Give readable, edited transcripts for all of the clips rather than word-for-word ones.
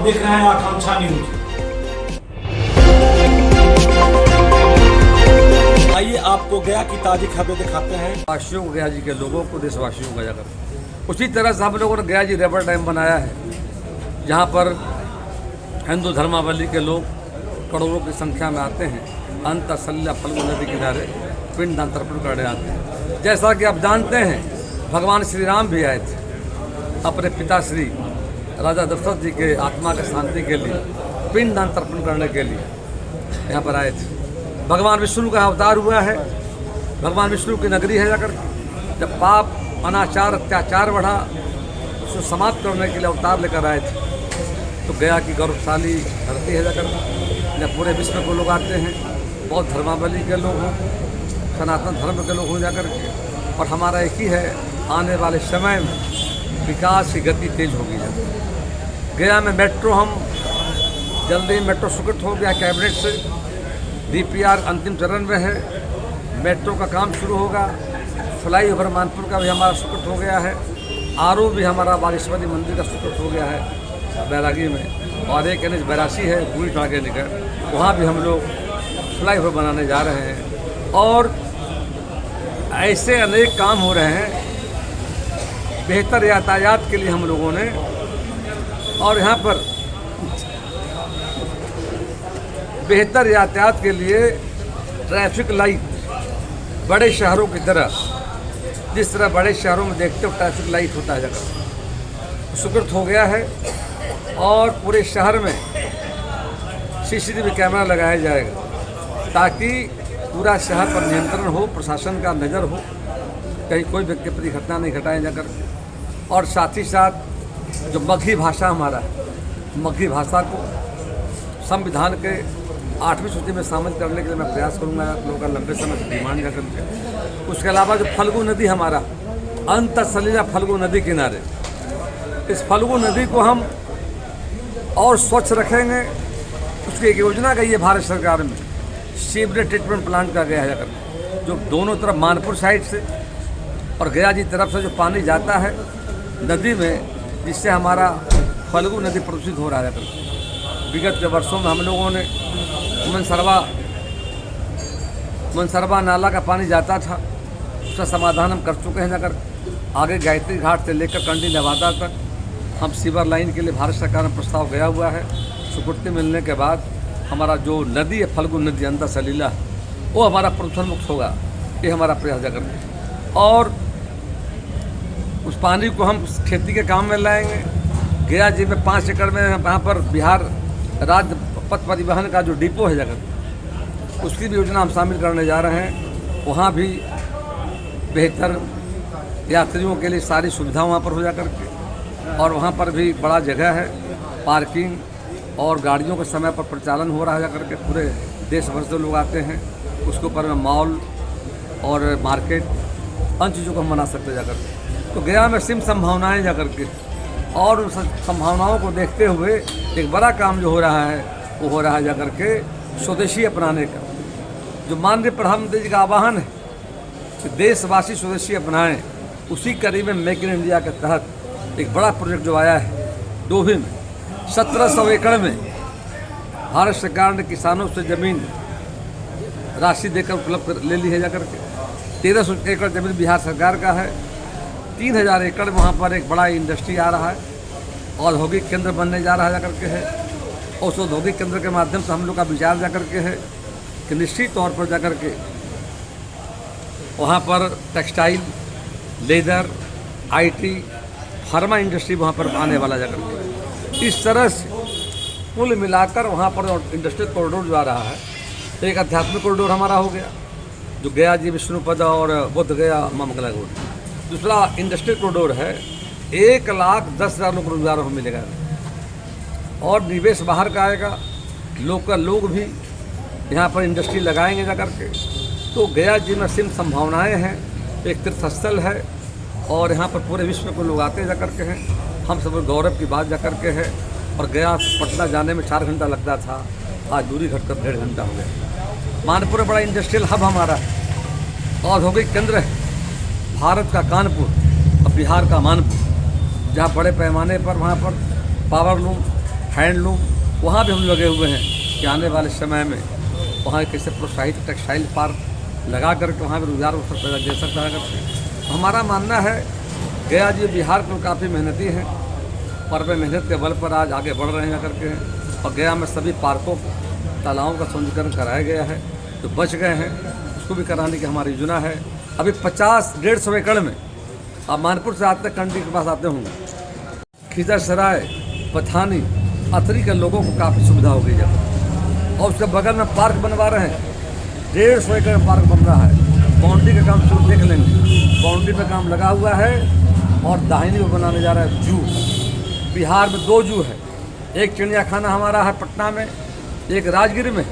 देख रहे हैं आकांक्षा न्यूज। आइए आपको गया की ताजी खबरें दिखाते हैं। वासियों को, गया जी के लोगों को, देशवासियों को जाकर उसी तरह से हम लोगों ने गया जी रबर डैम बनाया है, जहाँ पर हिंदू धर्मावली के लोग करोड़ों की संख्या में आते हैं। अंतसल्या फल्गु नदी किनारे पिंडदान तर्पण करने आते हैं। जैसा कि आप जानते हैं, भगवान श्री राम भी आए थे अपने पिता श्री राजा दशरथ जी के आत्मा के शांति के लिए पिंडदान तर्पण करने के लिए यहाँ पर आए थे। भगवान विष्णु का अवतार हुआ है, भगवान विष्णु की नगरी है जाकर। जब पाप अनाचार अत्याचार बढ़ा, उसको समाप्त करने के लिए अवतार लेकर आए थे। तो गया की गौरवशाली धरती है जाकर, जब पूरे विश्व को लोग आते हैं, बौद्ध धर्मावली के लोग हों, सनातन धर्म के लोग हो जाकर के। और हमारा एक ही है, आने वाले समय में विकास की गति तेज होगी। गया में मेट्रो, हम जल्दी मेट्रो स्वीकृत हो गया कैबिनेट से, DPR अंतिम चरण में है, मेट्रो का काम शुरू होगा। फ्लाई ओवर मानपुर का भी हमारा स्वीकृत हो गया है। RO भी हमारा बागेश्वरी मंदिर का स्वीकृत हो गया है बैरागी में। और एक NH 82 है पूरी टाँगे निकल, वहाँ भी हम लोग फ्लाई ओवर बनाने जा रहे हैं। और ऐसे अनेक काम हो रहे हैं बेहतर यातायात के लिए हम लोगों ने। और यहाँ पर बेहतर यातायात के लिए ट्रैफिक लाइट बड़े शहरों की तरह, जिस तरह बड़े शहरों में देखते हो ट्रैफिक लाइट होता है जगह, स्वीकृत हो गया है। और पूरे शहर में CCTV कैमरा लगाया जाएगा, ताकि पूरा शहर पर नियंत्रण हो, प्रशासन का नज़र हो, कहीं कोई व्यक्ति प्रति घटना नहीं घटाए जाकर। और साथ ही साथ जो मगही भाषा हमारा है, मगही भाषा को संविधान के 8वीं सूची में शामिल करने के लिए मैं प्रयास करूंगा। आप लोगों का लंबे समय से डिमांड कर करके। उसके अलावा जो फल्गु नदी हमारा, अंतसलिला फल्गु नदी किनारे, इस फल्गु नदी को हम और स्वच्छ रखेंगे। उसकी एक योजना गई है भारत सरकार में, सीवरेज ट्रीटमेंट प्लांट का गया है जाकर, जो दोनों तरफ मानपुर साइड से और गया जी तरफ से जो पानी जाता है नदी में, जिससे हमारा फल्गु नदी प्रदूषित हो रहा है जाकर। विगत के वर्षों में हम लोगों ने मनसरवा नाला का पानी जाता था, उसका समाधान हम कर चुके हैं जाकर। आगे गायत्री घाट से लेकर कंडी नवादा तक हम सीवर लाइन के लिए भारत सरकार में प्रस्ताव गया हुआ है। स्वीकृति मिलने के बाद हमारा जो नदी है फल्गु नदी अंतसलिला, वो हमारा प्रदूषण मुक्त होगा। ये हमारा प्रयास जाकर। और उस पानी को हम खेती के काम में लाएंगे। गया जी में 5 एकड़ में वहाँ पर बिहार राज्य पथ परिवहन का जो डिपो है जगह, उसकी भी योजना हम शामिल करने जा रहे हैं। वहाँ भी बेहतर यात्रियों के लिए सारी सुविधा वहाँ पर हो जा कर के। और वहाँ पर भी बड़ा जगह है, पार्किंग और गाड़ियों के समय पर प्रचालन हो रहा है जा कर के। पूरे देश भर से लोग आते हैं। उसके ऊपर में मॉल और मार्केट, अन्य चीज़ों को हम बना सकते जा कर के। तो गया में सिम संभावनाएँ जा कर के, और उन संभावनाओं को देखते हुए एक बड़ा काम जो हो रहा है, वो हो रहा है जाकर के स्वदेशी अपनाने का। जो माननीय प्रधानमंत्री जी का आह्वान है कि देशवासी स्वदेशी अपनाएं, उसी कड़ी में मेक इन इंडिया के तहत एक बड़ा प्रोजेक्ट जो आया है डोभी में, 1700 एकड़ में भारत सरकार ने किसानों से ज़मीन राशि देकर उपलब्ध ले ली है जाकर के। 1300 एकड़ ज़मीन बिहार सरकार का है। 3000 एकड़ वहाँ पर एक बड़ा इंडस्ट्री आ रहा है, औद्योगिक केंद्र बनने जा रहा है जाकर के है। उस औद्योगिक केंद्र के माध्यम से हम लोग का विचार जाकर के है कि निश्चित तौर पर जाकर के वहाँ पर textile, leather, IT, pharma industry वहाँ पर आने वाला जाकर के। इस तरह से कुल मिलाकर वहाँ पर इंडस्ट्रियल कॉरिडोर जो आ रहा है, एक आध्यात्मिक कॉरिडोर हमारा हो गया, जो गया जी विष्णुपद और बुद्ध गया मंगला रोड। दूसरा इंडस्ट्रियल कॉरिडोर है, 1,10,000 लोग रोजगार को मिलेगा। और निवेश बाहर का आएगा, लोकल लोग भी यहाँ पर इंडस्ट्री लगाएंगे जा कर के। तो गया जी में सिम संभावनाएँ हैं, एक तीर्थस्थल है, और यहाँ पर पूरे विश्व को लोग आते जा कर के हैं। हम सब गौरव की बात जा कर के है। और गया पटना जाने में 4 घंटा लगता था, आज दूरी घटकर 1.5 घंटा हो गया। मानपुर बड़ा इंडस्ट्रियल हब हमारा औद्योगिक केंद्र है, भारत का कानपुर और बिहार का मानपुर, जहाँ बड़े पैमाने पर वहाँ पर पावर लूम, हैंडलूम, वहाँ भी हम लगे हुए हैं कि आने वाले समय में वहाँ कैसे प्रोत्साहित टेक्सटाइल पार्क लगा करके वहाँ भी रोजगार अवसर पैदा दे सकता है करके। हमारा मानना है गया जी बिहार को काफ़ी मेहनती हैं और वे मेहनत के बल पर आज आगे बढ़ रहे हैं करके। और गया में सभी पार्कों तालाबों का सौंदर्यीकरण कराया गया है, जो बच गए हैं उसको भी कराने की हमारी योजना है। अभी 50-150 एकड़ में आप मानपुर से आते कंडी के पास आते होंगे, खिजरसराय, पथानी, अतरी के लोगों को काफ़ी सुविधा हो गई जब। और उसके बगल में पार्क बनवा रहे हैं, 150 एकड़ पार्क बन रहा है। बाउंड्री का काम शुरू देख लेंगे, बाउंड्री पे काम लगा हुआ है। और दाहिनी में बनाने जा रहा है जू। बिहार में 2 जू है, एक चिड़ियाखाना हमारा है पटना में, एक राजगीर में,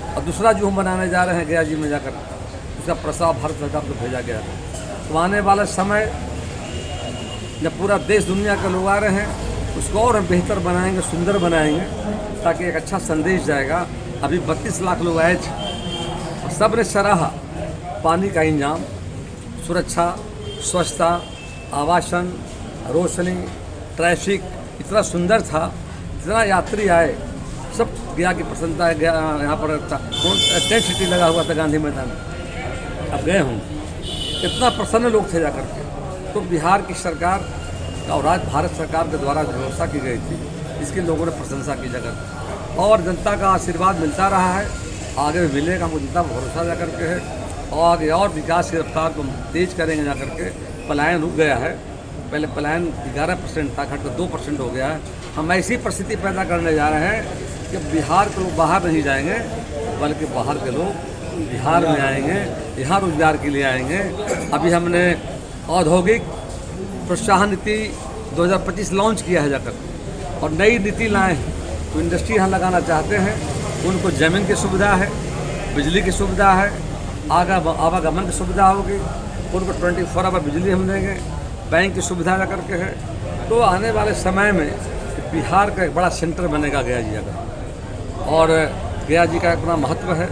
और दूसरा जू हम बनाने जा रहे हैं गया जी में जाकर। उसका प्रस्ताव भारत सरकार को भेजा गया है। तो आने वाला समय जब पूरा देश दुनिया के लोग आ रहे हैं, उसको और हम बेहतर बनाएंगे, सुंदर बनाएंगे, ताकि एक अच्छा संदेश जाएगा। अभी 32 लाख लोग आए थे और सब ने सराहा पानी का इंतजाम, सुरक्षा, स्वच्छता, आवासन, रोशनी, ट्रैफिक इतना सुंदर था। इतना यात्री आए, सब गया की प्रसन्नता है। गया यहाँ पर टेंट सिटी लगा हुआ था गांधी मैदान में, अब गए हूँ, इतना प्रसन्न लोग थे जाकर के। तो बिहार की सरकार और आज भारत सरकार के द्वारा जो व्यवस्था की गई थी, इसकी लोगों ने प्रशंसा की जगह। और जनता का आशीर्वाद मिलता रहा है, आगे भी मिलेगा, मुझे जनता पर भरोसा जा करके है। और आगे और विकास की रफ्तार को तेज करेंगे जा करके। पलायन रुक गया है, पहले पलायन 11% था, घटकर 2% हो गया है। हम ऐसी परिस्थिति पैदा करने जा रहे हैं कि बिहार के लोग बाहर नहीं जाएंगे, बल्कि बाहर के लोग बिहार में आएंगे, यहाँ रोजगार के लिए आएंगे। अभी हमने औद्योगिक प्रोत्साहन नीति 2025 लॉन्च किया है जाकर, और नई नीति लाए हैं। तो इंडस्ट्री यहाँ लगाना चाहते हैं, उनको जमीन की सुविधा है, बिजली की सुविधा है, आवागमन की सुविधा होगी, उनको 24 आवर बिजली हम देंगे, बैंक की सुविधा जा करके है। तो आने वाले समय में बिहार का एक बड़ा सेंटर बनेगा गया जी जाकर। और गया जी का अपना महत्व है,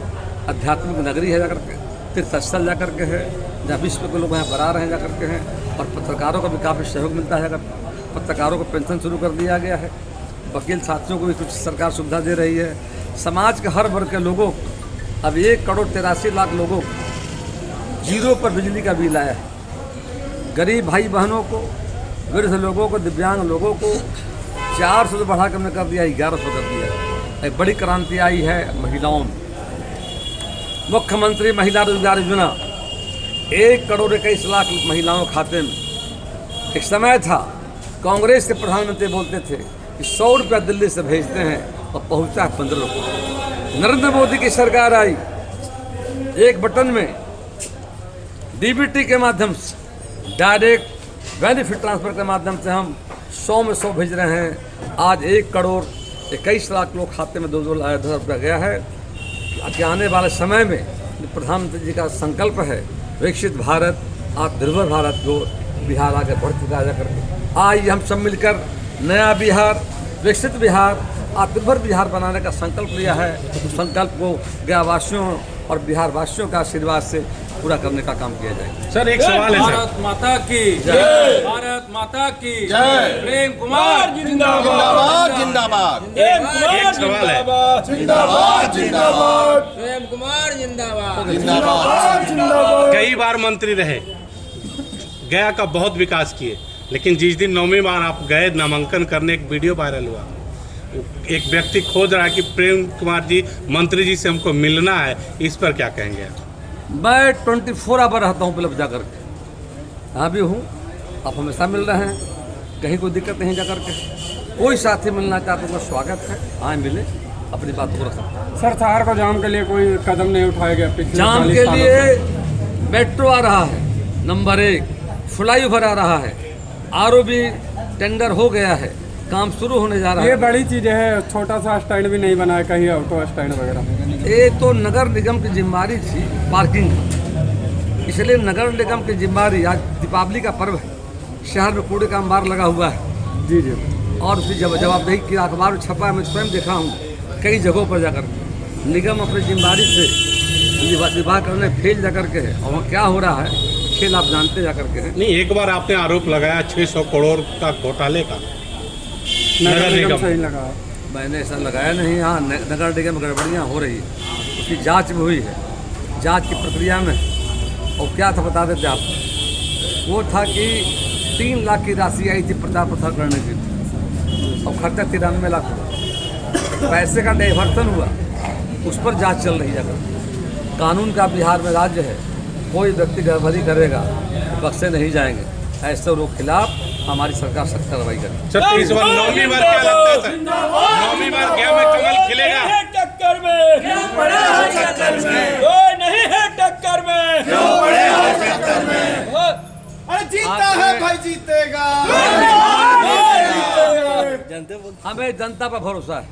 आध्यात्मिक नगरी है जाकर के, तीर्थस्थल जा करके है, जहाँ विश्व के लोग यहाँ बरा रहे हैं जा करके हैं। और पत्रकारों का भी काफ़ी सहयोग मिलता है जाकर, पत्रकारों को पेंशन शुरू कर दिया गया है, वकील साथियों को भी कुछ सरकार सुविधा दे रही है। समाज के हर वर्ग के लोगों, अब 1,83,00,000 लोगों जीरो पर बिजली का बिल आया है। गरीब भाई बहनों को, वृद्ध लोगों को, दिव्यांग लोगों को 400 से बढ़ा कर हमने कर दिया, 1100 कर दिया। एक बड़ी क्रांति आई है महिलाओं में। मुख्यमंत्री महिला रोजगार योजना 1,21,00,000 महिलाओं के खाते में। एक समय था कांग्रेस के प्रधानमंत्री बोलते थे कि 100 रुपया दिल्ली से भेजते हैं और पहुंचता है 15 रुपये। नरेंद्र मोदी की सरकार आई, एक बटन में डीबीटी के माध्यम से, डायरेक्ट बेनिफिट ट्रांसफर के माध्यम से हम 100 में 100 भेज रहे हैं। आज 1,21,00,000 लोग खाते में 2,000 रुपया गया है। कि आने वाले समय में प्रधानमंत्री जी का संकल्प है विकसित भारत, आत्मनिर्भर भारत को बिहार आगे बढ़ चुका है करके। आज हम सब मिलकर नया बिहार, विकसित बिहार, आत्मनिर्भर बिहार बनाने का संकल्प लिया है। संकल्प को गया वासियों और बिहार वासियों का आशीर्वाद से पूरा करने का काम किया जाएगा। सर एक सवाल है, भारत माता की जय, भारत माता की जय, प्रेम कुमार जिंदाबाद जिंदाबाद एक सवाल है, जिंदाबाद जिंदाबाद प्रेम कुमार जिंदाबाद जिंदाबाद। कई बार मंत्री रहे, गया का बहुत विकास किए, लेकिन जिस दिन 9वीं बार आप गए नामांकन करने, एक वीडियो वायरल हुआ, एक व्यक्ति खोज रहा है कि प्रेम कुमार जी मंत्री जी से हमको मिलना है, इस पर क्या कहेंगे आप? मैं 24 आवर रहता हूँ उपलब्ध जाकर के, यहाँ भी हूँ, आप हमेशा मिल रहे हैं, कहीं कोई दिक्कत नहीं जाकर के। कोई साथी मिलना चाहते तो स्वागत है, आए मिले, अपनी बात को रख सकते हैं। सर शहर को जाम के लिए कोई कदम नहीं उठाया गया पिछले जाम 40 के सालों लिए मेट्रो आ रहा है, नंबर 1 फ्लाईओवर आ रहा है, आरओबी टेंडर हो गया है, काम शुरू होने जा रहा ये है। बड़ी चीजें है, छोटा सा स्टैंड भी नहीं बना है कहीं, ऑटो स्टैंड वगैरह। ये तो नगर निगम की जिम्मेदारी थी पार्किंग, इसलिए नगर निगम की जिम्मेदारी, आज दीपावली का पर्व है, शहर में कूड़े का अंबार लगा हुआ है जी जी। और उसकी जवाबदेही की अखबार में छपा है, मैं स्वयं देखा हूँ कई जगहों पर जाकर। निगम अपनी जिम्मेदारी से विभाग करने फेल जाकर के है, और वहाँ क्या हो रहा है खेल आप जानते जाकर के हैं। नहीं, एक बार आपने आरोप लगाया 600 करोड़ का घोटाले का, नगर नगर निगम निगम। सही लगा। मैंने ऐसा लगाया नहीं। हाँ, नगर निगम में गड़बड़ियाँ हो रही है, उसकी जांच भी हुई है, जांच की प्रक्रिया में। और क्या था बता देते आप, वो था कि 3 लाख की राशि आई थी प्रचार प्रसार करने के लिए और खर्चा 93 लाख हुआ। पैसे का डाइवर्सन हुआ, उस पर जांच चल रही है। अगर कानून का बिहार में राज्य है, कोई व्यक्ति गड़बड़ी करेगा तो बख्शे नहीं जाएंगे। ऐसे लोग के खिलाफ हमारी सरकार सख्त कार्रवाई करेगी। सर इस बार 9वीं बार क्या लगता है सर, 9वीं बार गया में कमल खिलेगा? टक्कर में कोई नहीं है, टक्कर में अरे जीता है भाई, जीतेगा। हमें जनता पर भरोसा है,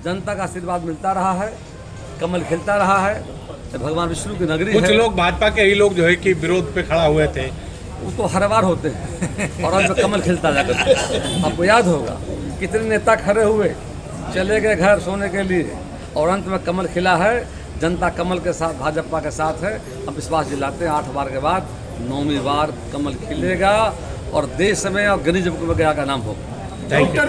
जनता का आशीर्वाद मिलता रहा है, कमल खिलता रहा है। भगवान विष्णु की नगरी कुछ है। लोग भाजपा के ही लोग जो है कि विरोध पे खड़ा हुए थे, वो तो हर बार होते हैं और अंत में कमल खिलता जाकर। आपको याद होगा कितने नेता खड़े हुए, चले गए घर सोने के लिए और अंत में कमल खिला है। जनता कमल के साथ, भाजपा के साथ है। हम विश्वास दिलाते हैं 8 बार के बाद 9वीं बार कमल खिलेगा और देश में और गणित का नाम होगा। Thank you.